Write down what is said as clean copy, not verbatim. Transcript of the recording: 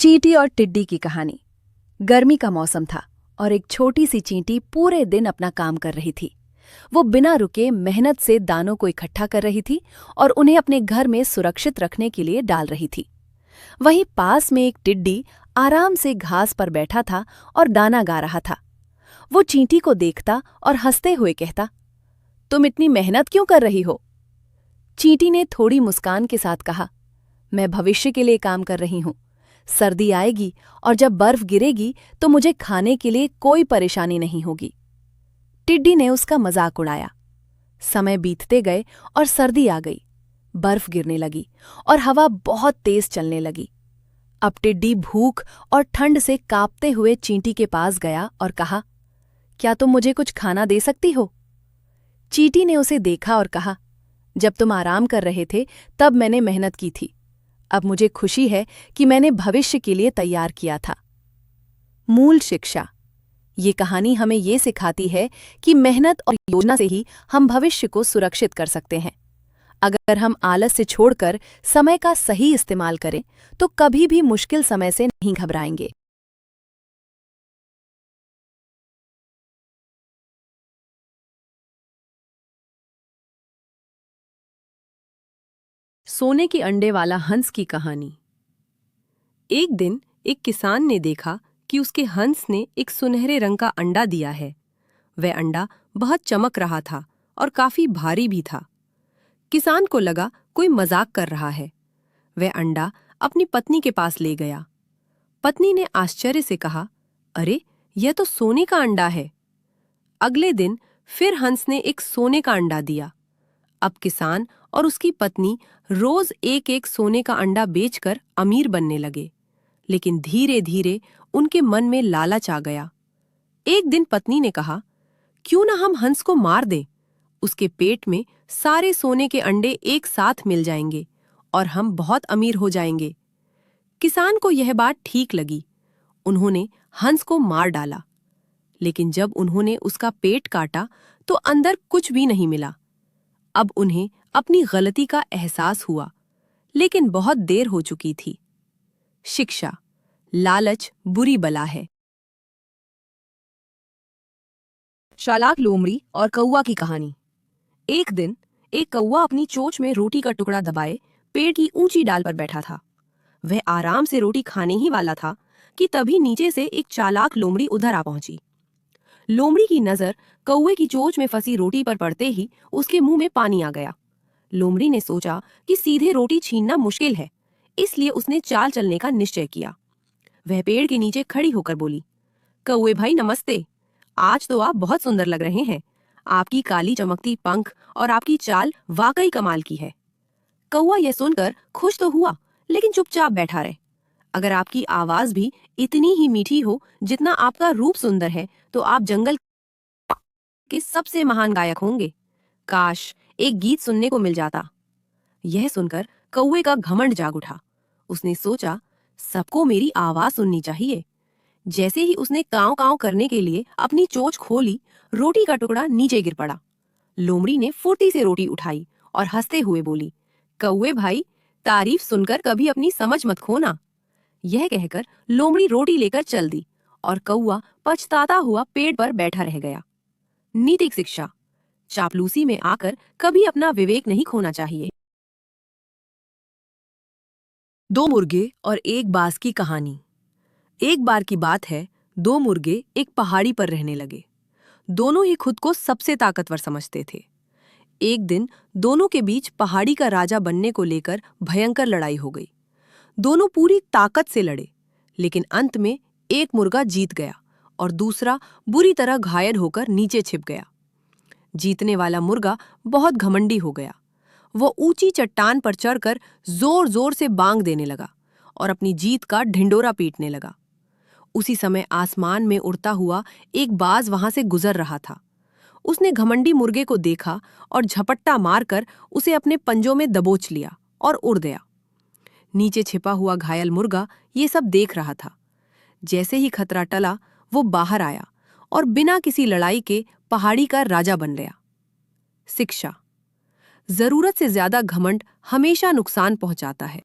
चींटी और टिड्डी की कहानी। गर्मी का मौसम था और एक छोटी सी चींटी पूरे दिन अपना काम कर रही थी। वो बिना रुके मेहनत से दानों को इकट्ठा कर रही थी और उन्हें अपने घर में सुरक्षित रखने के लिए डाल रही थी। वहीं पास में एक टिड्डी आराम से घास पर बैठा था और गाना गा रहा था। वो चींटी को देखता और हंसते हुए कहता, तुम इतनी मेहनत क्यों कर रही हो? चींटी ने थोड़ी मुस्कान के साथ कहा, मैं भविष्य के लिए काम कर रही हूं। सर्दी आएगी और जब बर्फ गिरेगी तो मुझे खाने के लिए कोई परेशानी नहीं होगी। टिड्डी ने उसका मजाक उड़ाया। समय बीतते गए और सर्दी आ गई। बर्फ गिरने लगी और हवा बहुत तेज चलने लगी। अब टिड्डी भूख और ठंड से कांपते हुए चींटी के पास गया और कहा, क्या तुम मुझे कुछ खाना दे सकती हो? चींटी ने उसे देखा और कहा, जब तुम आराम कर रहे थे तब मैंने मेहनत की थी। अब मुझे खुशी है कि मैंने भविष्य के लिए तैयार किया था। मूल शिक्षा। ये कहानी हमें ये सिखाती है कि मेहनत और योजना से ही हम भविष्य को सुरक्षित कर सकते हैं। अगर हम आलस से छोड़कर समय का सही इस्तेमाल करें तो कभी भी मुश्किल समय से नहीं घबराएंगे। सोने के अंडे वाला हंस की कहानी। एक दिन एक किसान ने देखा कि उसके हंस ने एक सुनहरे रंग का अंडा दिया है। वह अंडा बहुत चमक रहा था और काफी भारी भी था। किसान को लगा कोई मजाक कर रहा है। वह अंडा अपनी पत्नी के पास ले गया। पत्नी ने आश्चर्य से कहा, अरे, यह तो सोने का अंडा है। अगले दिन फिर हंस ने एक सोने का अंडा दिया। अब किसान और उसकी पत्नी रोज एक एक सोने का अंडा बेचकर अमीर बनने लगे। लेकिन धीरे धीरे उनके मन में लालच आ गया। एक दिन पत्नी ने कहा, क्यों ना हम हंस को मार दें? उसके पेट में सारे सोने के अंडे एक साथ मिल जाएंगे और हम बहुत अमीर हो जाएंगे। किसान को यह बात ठीक लगी। उन्होंने हंस को मार डाला। लेकिन जब उन्होंने उसका पेट काटा तो अंदर कुछ भी नहीं मिला। अब उन्हें अपनी गलती का एहसास हुआ, लेकिन बहुत देर हो चुकी थी। शिक्षा। लालच बुरी बला है। चालाक लोमड़ी और कौवा की कहानी। एक दिन एक कौवा अपनी चोंच में रोटी का टुकड़ा दबाए पेड़ की ऊंची डाल पर बैठा था। वह आराम से रोटी खाने ही वाला था कि तभी नीचे से एक चालाक लोमड़ी उधर आ पहुंची। लोमड़ी की नजर कौवे की चोंच में फंसी रोटी पर पड़ते ही उसके मुंह में पानी आ गया। लोमड़ी ने सोचा कि सीधे रोटी छीनना मुश्किल है, इसलिए उसने चाल चलने का निश्चय किया। वह पेड़ के नीचे खड़ी होकर बोली, कौवे भाई नमस्ते। आज तो आप बहुत सुंदर लग रहे हैं। आपकी काली चमकती पंख और आपकी चाल वाकई कमाल की है। कौवा यह सुनकर खुश तो हुआ, लेकिन चुपचाप बैठा रहे। अगर आपकी आवाज भी इतनी ही मीठी हो जितना आपका रूप सुंदर है तो आप जंगल के सबसे महान गायक होंगे। काश एक गीत सुनने को मिल जाता। यह सुनकर कौवे का घमंड जाग उठा। उसने सोचा, सबको मेरी आवाज सुननी चाहिए। जैसे ही उसने कांव कांव करने के लिए अपनी चोंच खोली, रोटी का टुकड़ा नीचे गिर पड़ा। लोमड़ी ने फुर्ती से रोटी उठाई और हंसते हुए बोली, कौवे भाई, तारीफ सुनकर कभी अपनी समझ मत खोना। यह कहकर लोमड़ी रोटी लेकर चल दी और कौवा पछताता हुआ पेड़ पर बैठा रह गया। नीतिक शिक्षा। चापलूसी में आकर कभी अपना विवेक नहीं खोना चाहिए। दो मुर्गे और एक बाज की कहानी। एक बार की बात है, दो मुर्गे एक पहाड़ी पर रहने लगे। दोनों ही खुद को सबसे ताकतवर समझते थे। एक दिन दोनों के बीच पहाड़ी का राजा बनने को लेकर भयंकर लड़ाई हो गई। दोनों पूरी ताकत से लड़े, लेकिन अंत में एक मुर्गा जीत गया और दूसरा बुरी तरह घायल होकर नीचे छिप गया। जीतने वाला मुर्गा बहुत घमंडी हो गया। वो ऊंची चट्टान पर चढ़कर जोर जोर से बांग देने लगा और अपनी जीत का ढिंडोरा पीटने लगा। उसी समय आसमान में उड़ता हुआ एक बाज वहां से गुजर रहा था। उसने घमंडी मुर्गे को देखा और झपट्टा मारकर उसे अपने पंजों में दबोच लिया और उड़ गया। नीचे छिपा हुआ घायल मुर्गा ये सब देख रहा था। जैसे ही खतरा टला, वो बाहर आया और बिना किसी लड़ाई के पहाड़ी का राजा बन गया। शिक्षा। जरूरत से ज्यादा घमंड हमेशा नुकसान पहुंचाता है।